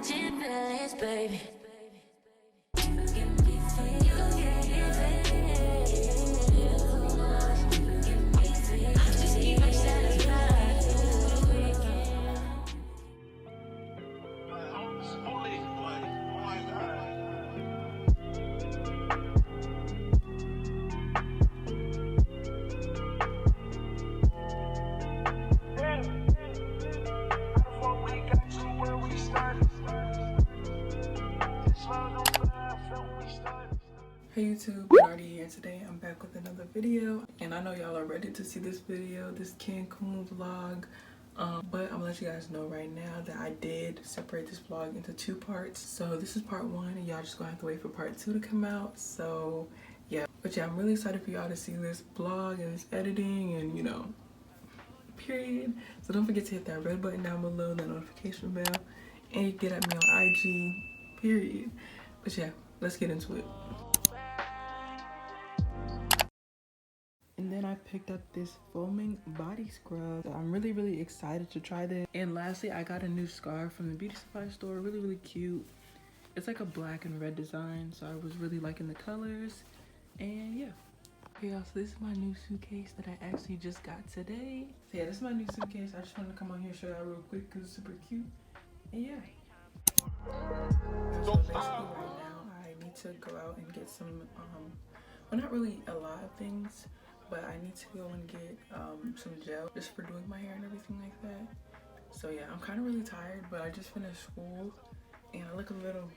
catching feelings, baby. Hey YouTube, Banartey here. Today I'm back with another video, and I know y'all are ready to see this video, this Cancun vlog, but I'm gonna let you guys know right now that I did separate this vlog into two parts. So this is part one, and y'all just gonna have to wait for part two to come out. So yeah, but yeah, I'm really excited for y'all to see this vlog and this editing and, you know, period. So don't forget to hit that red button down below, that notification bell, and you can get at me on IG, period. But yeah, let's get into it. And then I picked up this foaming body scrub. So I'm really excited to try this. And lastly, I got a new scarf from the beauty supply store. Really cute. It's like a black and red design, so I was really liking the colors. And yeah. Okay, y'all, so this is my new suitcase that I actually just got today. So yeah, this is my new suitcase. I just wanted to come on here and show y'all real quick because it's super cute. And yeah. So basically right now, I need to go out and get some, well, not really a lot of things, but I need to go and get some gel just for doing my hair and everything like that. So yeah, I'm kind of really tired, but I just finished school and I look a little,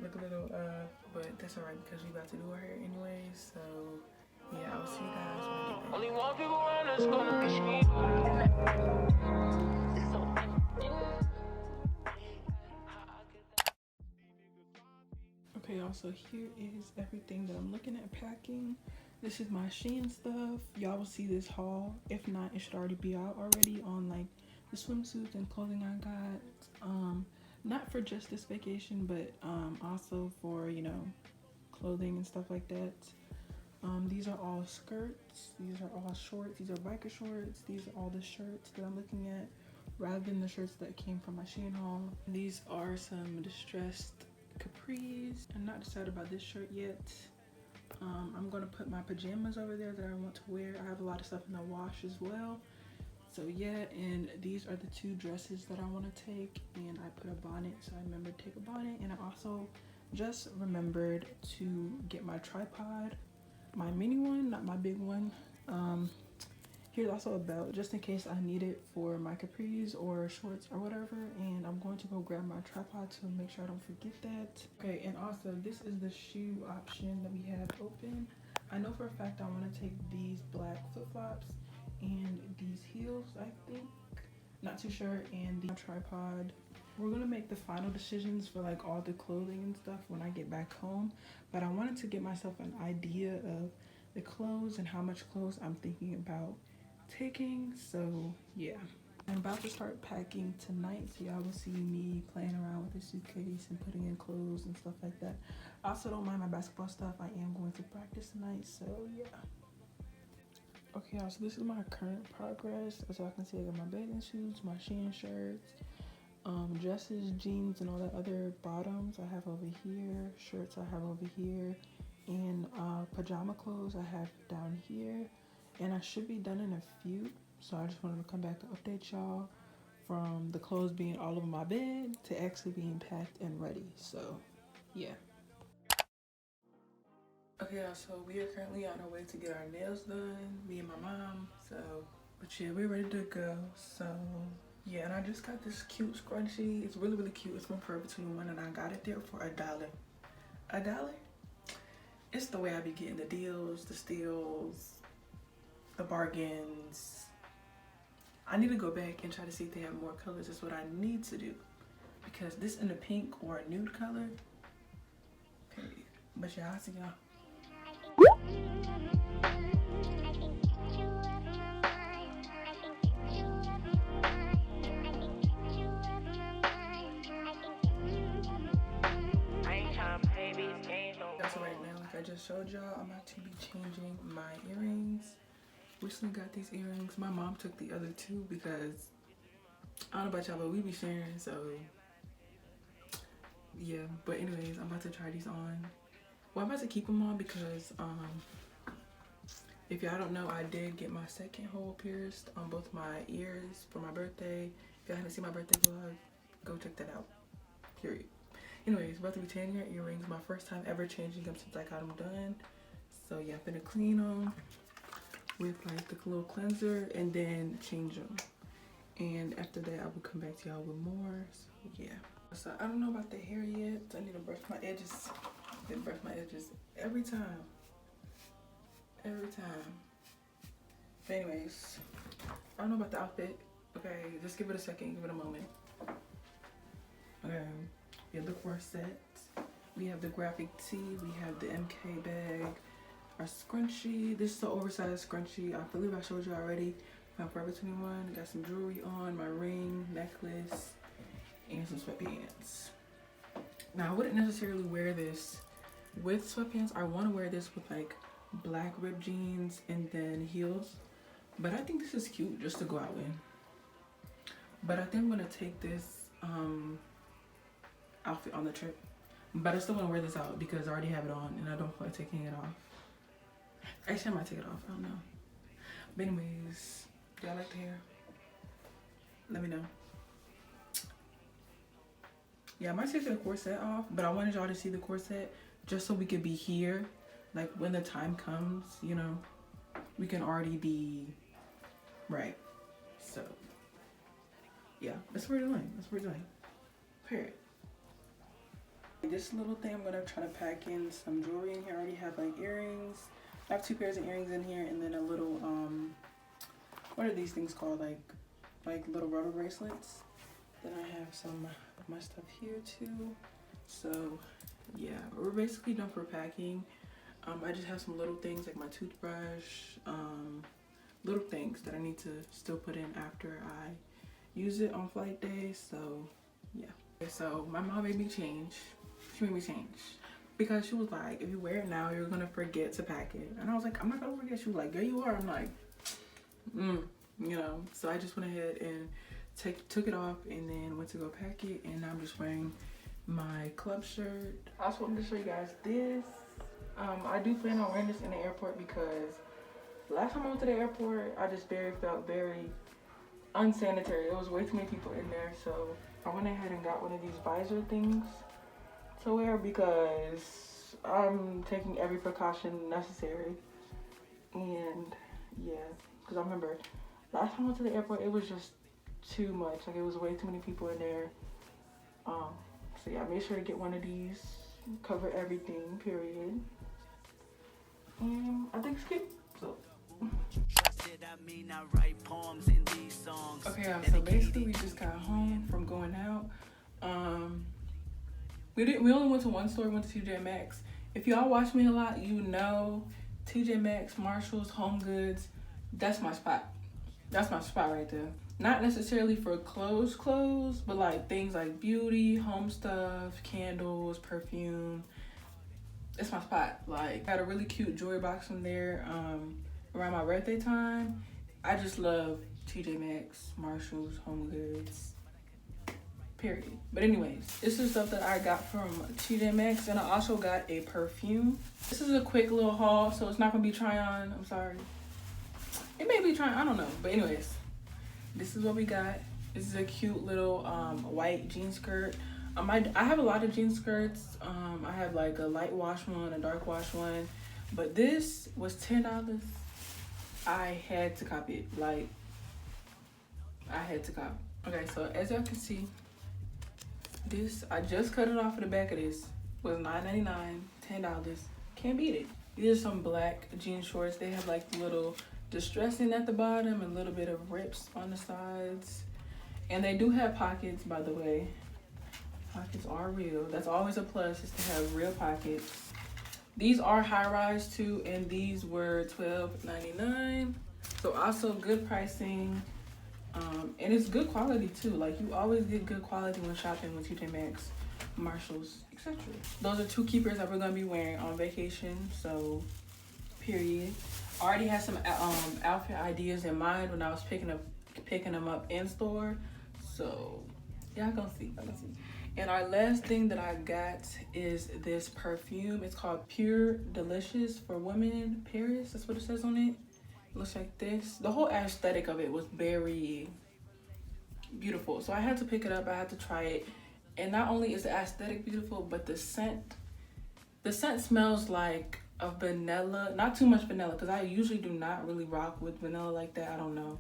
but that's alright because we about to do our hair anyway. So yeah, I'll see you guys when I get back. Only one people around us gonna be me. Okay, y'all, so here is everything that I'm looking at packing. This is my Shein stuff. Y'all will see this haul. If not, it should already be out already on like the swimsuits and clothing I got. Not for just this vacation, but also for, you know, clothing and stuff like that. These are all skirts. These are all shorts. These are biker shorts. These are all the shirts that I'm looking at rather than the shirts that came from my Shein haul. These are some distressed capris. I'm not decided about this shirt yet. I'm gonna put my pajamas over there that I want to wear. I have a lot of stuff in the wash as well. So yeah, and these are the two dresses that I want to take, and I put a bonnet, so I remembered to take a bonnet. And I also just remembered to get my tripod, my mini one, not my big one. Here's also a belt just in case I need it for my capris or shorts or whatever. And I'm going to go grab my tripod to make sure I don't forget that. Okay, and also this is the shoe option that we have open. I know for a fact I want to take these black flip-flops and these heels, I think. Not too sure. And the tripod. We're going to make the final decisions for like all the clothing and stuff when I get back home. But I wanted to get myself an idea of the clothes and how much clothes I'm thinking about taking. So yeah, I'm about to start packing tonight, so y'all will see me playing around with the suitcase and putting in clothes and stuff like that. I also don't mind my basketball stuff. I am going to practice tonight, so yeah. Okay, y'all, so this is my current progress. As y'all can see, I got my bathing suits, my Shein shirts, dresses, jeans, and all that other bottoms I have over here. Shirts I have over here, and pajama clothes I have down here. And I should be done in a few, so I just wanted to come back to update y'all from the clothes being all over my bed to actually being packed and ready. So yeah. Okay, y'all, so we are currently on our way to get our nails done, me and my mom. So, but yeah, we're ready to go. So yeah, and I just got this cute scrunchie. It's really cute. It's from Forever 21, and I got it there for $1. $1? It's the way I be getting the deals, the steals, the bargains. I need to go back and try to see if they have more colors. That's what I need to do, because this in a pink or a nude color, period. But yeah, I'll see y'all. So right now, like I just showed y'all, I'm about to be changing my earrings. Recently got these earrings. My mom took the other two because I don't know about y'all, but we be sharing, so yeah, but anyways, I'm about to try these on. Well, I'm about to keep them on because if y'all don't know, I did get my second hole pierced on both my ears for my birthday. If y'all haven't seen my birthday vlog, go check that out. Period. Anyways, about to be changing her earrings. My first time ever changing them since I got them done. So yeah, I'm gonna clean them with like the little cleanser and then change them. And after that, I will come back to y'all with more. So yeah. So I don't know about the hair yet. I need to brush my edges. I need to brush my edges every time. Every time. But anyways, I don't know about the outfit. Okay, just give it a second. Give it a moment. Okay. We have the corset. We have the graphic tee. We have the MK bag. Our scrunchie. This is the oversized scrunchie. I believe I showed you already. My Forever 21. Got some jewelry on. My ring, necklace, and some sweatpants. Now, I wouldn't necessarily wear this with sweatpants. I want to wear this with like black ripped jeans and then heels. But I think this is cute just to go out in. But I think I'm going to take this outfit on the trip. But I still want to wear this out because I already have it on and I don't feel like taking it off. Actually, I might take it off. I don't know. But anyways, do y'all like the hair? Let me know. Yeah, I might take the corset off, but I wanted y'all to see the corset just so we could be here. Like when the time comes, you know, we can already be right. So yeah, that's what we're doing. That's what we're doing. Period. This little thing, I'm gonna try to pack in some jewelry in here. I already have like earrings. I have 2 pairs of earrings in here and then a little what are these things called? Like little rubber bracelets. Then I have some of my stuff here too. So yeah, we're basically done for packing. I just have some little things like my toothbrush, little things that I need to still put in after I use it on flight day. So yeah. Okay, so my mom made me change. She made me change because she was like, if you wear it now, you're gonna forget to pack it. And I was like, I'm not gonna forget. She was like, yeah, you are. I'm like, you know. So I just went ahead and took it off and then went to go pack it. And I'm just wearing my club shirt. I also wanted to show you guys this. I do plan on wearing this in the airport because last time I went to the airport, I just felt very unsanitary. There was way too many people in there. So I went ahead and got one of these visor things to wear because I'm taking every precaution necessary. And yeah, because I remember last time I went to the airport, it was just too much. Like it was way too many people in there. So yeah, I made sure to get one of these, cover everything, period. And I think it's cute. So okay, so basically we just got home from going out. We only went to one store. We went to TJ Maxx. If y'all watch me a lot, you know TJ Maxx, Marshalls, Home Goods. That's my spot. That's my spot right there. Not necessarily for clothes, but like things like beauty, home stuff, candles, perfume. It's my spot. Like, got a really cute jewelry box from there around my birthday time. I just love TJ Maxx, Marshalls, Home Goods, period. But anyways, this is stuff that I got from TJ Maxx, and I also got a perfume. This is a quick little haul, so it's not gonna be try on. I'm sorry. It may be try on, I don't know. But anyways, this is what we got. This is a cute little white jean skirt. I have a lot of jean skirts. I have like a light wash one, a dark wash one, but this was $10. I had to copy it. Like, I had to copy. Okay, so as y'all can see, this, I just cut it off of the back of this. Was $9.99, $10. Can't beat it. These are some black jean shorts. They have like little distressing at the bottom and a little bit of rips on the sides. And they do have pockets, by the way. Pockets are real. That's always a plus, is to have real pockets. These are high rise too, and these were $12.99. So also good pricing, and it's good quality too. Like, you always get good quality when shopping with TJ Maxx, Marshalls, etc. Those are 2 keepers that we're gonna be wearing on vacation. So, period. I already had some outfit ideas in mind when I was picking them up in store. So, y'all gonna see. And our last thing that I got is this perfume. It's called Pure Delicious for Women Paris. That's what it says on it. It looks like this. The whole aesthetic of it was very beautiful. So I had to pick it up. I had to try it. And not only is the aesthetic beautiful, but the scent smells like a vanilla. Not too much vanilla, because I usually do not really rock with vanilla like that. I don't know.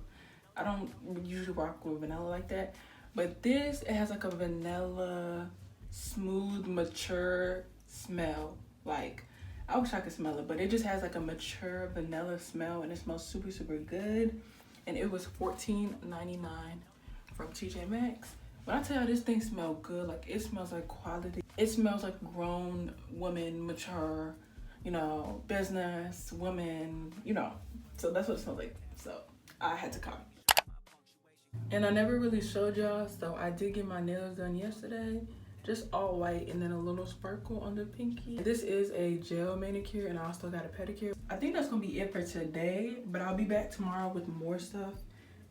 I don't usually rock with vanilla like that. But this, it has like a vanilla, smooth, mature smell. Like, I wish I could smell it, but it just has like a mature vanilla smell, and it smells super, super good. And it was $14.99 from TJ Maxx. When I tell you this thing smells good, like it smells like quality. It smells like grown woman, mature, you know, business, woman, you know. So that's what it smells like. So I had to copy. And I never really showed y'all, so I did get my nails done yesterday. Just all white and then a little sparkle on the pinky. This is a gel manicure, and I also got a pedicure. I think that's gonna be it for today, but I'll be back tomorrow with more stuff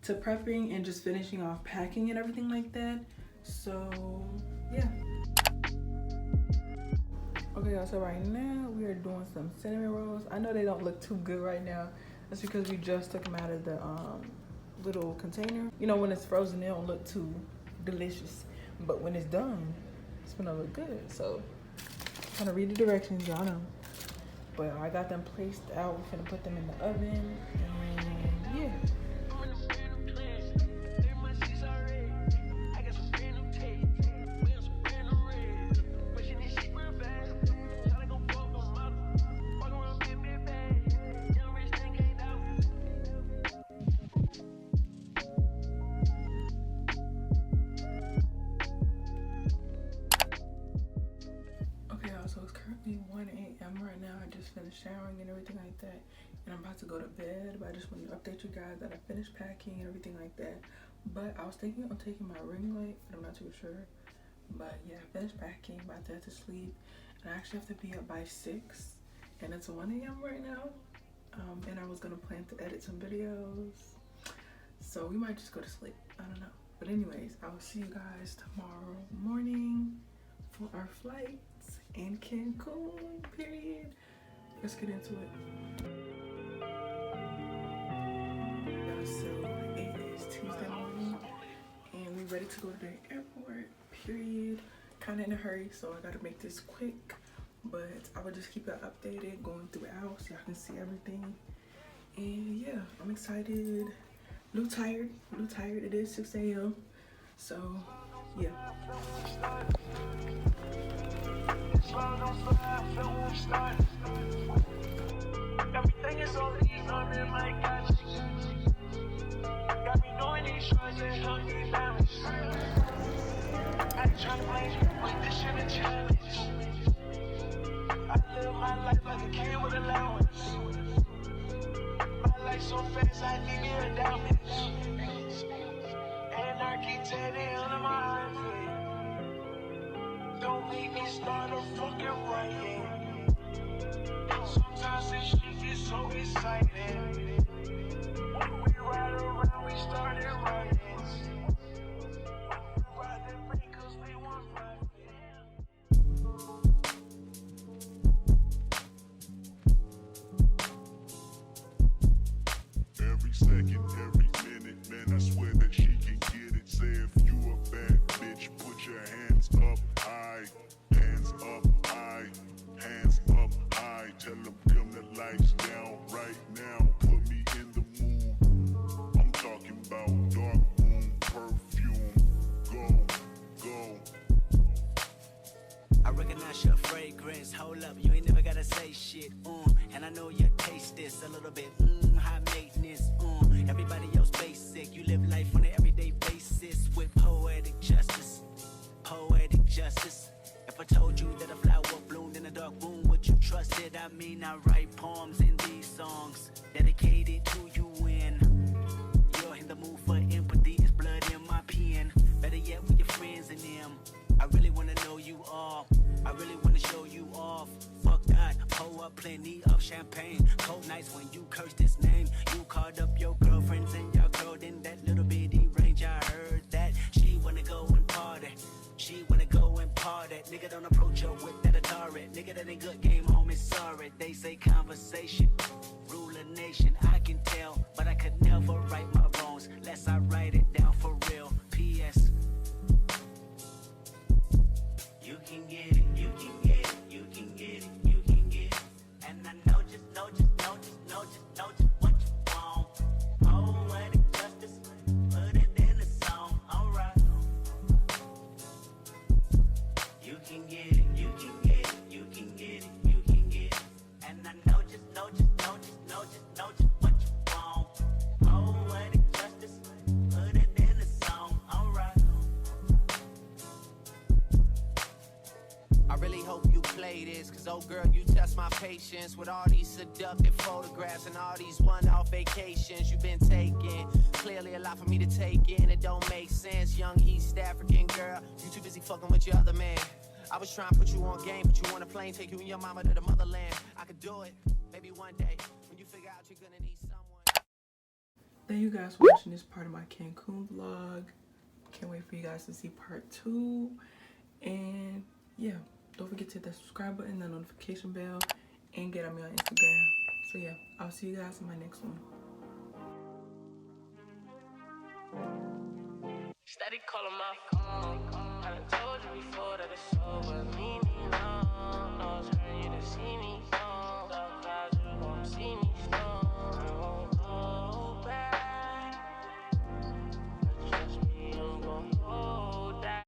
to prepping and just finishing off packing and everything like that. So yeah. Okay, y'all, so right now we are doing some cinnamon rolls. I know they don't look too good right now. That's because we just took them out of the little container. You know, when it's frozen, they don't look too delicious, but when it's done, it's gonna look good. So I'm trying to read the directions, y'all know. But I got them placed out. We're gonna put them in the oven, and yeah. So it's currently 1 a.m. right now. I just finished showering and everything like that, and I'm about to go to bed. But I just wanted to update you guys that I finished packing and everything like that. But I was thinking of taking my ring light, but I'm not too sure. But yeah, I finished packing, about to head to sleep, and I actually have to be up by 6, and it's 1 a.m. right now. And I was gonna plan to edit some videos, so we might just go to sleep. I don't know. But anyways, I will see you guys tomorrow morning for our flight in Cancun, period. Let's get into it. So it is Tuesday morning, and we're ready to go to the airport, period. Kind of in a hurry, so I gotta make this quick, but I will just keep it updated going throughout so y'all can see everything. And yeah, I'm excited. A little tired. It is 6 a.m. So yeah. Everything is all these on in my couch. Got me doing these shows and hungry diamonds. I ain't tryna blame with this shit a challenge. I live my life like a kid with allowance. My life so fast, I need me a diamond. Anarchy tatted under my arm. Don't make me start a fucking riot. Sometimes this shit gets so exciting. When we ride around, we started running. We ride the ring 'cause we want fun. Every second, every minute, man, I swear that she can get it. Say if you a bad bitch, put your hands up high. Hands up high. Hands up high. Tell them dim the lights down right now. Put me in the mood. I'm talking about dark room perfume. Go. I recognize your fragrance. Hold up, you ain't never gotta say shit. And I know you taste this a little bit. High maintenance. Everybody else basic. You live life on an everyday basis with poetic justice. Poetic justice. If I told you that a flower bloomed in a dark room, would you trust it? I mean, I write poems in these songs dedicated to you when you're in the mood for empathy. It's blood in my pen. Better yet, with your friends and them. I really wanna know you all. I really wanna show you off. Fuck that, pour up plenty of champagne. Cold nights when you cursed his name. You called up your girlfriends and y'all curled in that little bitty range. I heard that she wanna go and party. She wanna go hard at. Nigga, don't approach her with that Atari. Nigga, that ain't good game, homie, sorry. They say conversation, rule a nation. I can tell, but I could never right my wrongs unless I write it down for real. P.S. You can get it, you can get it, you can get it, you can get it. And I know just what you want. Oh, what it justice, put it in the song, alright. You can get it, you can get it, you can get it, you can get it. And I know just what you want. Oh, what it justice, put it in the song, alright. I really hope you play this, cause oh girl, you test my patience with all these seductive photographs and all these one-off vacations you've been taking. Clearly a lot for me to take in, it don't make sense. Young East African girl, you too busy fucking with your other man. I was trying to put you on game, but you want a plane, take you and your mama to the motherland. I could do it, maybe one day, when you figure out you're gonna need someone. Thank you guys for watching this part of my Cancun vlog. Can't wait for you guys to see part 2. And yeah, don't forget to hit that subscribe button, the notification bell, and get on me on Instagram. So yeah, I'll see you guys in my next one. Steady calling my phone. I done told you before that it's over. Me, no.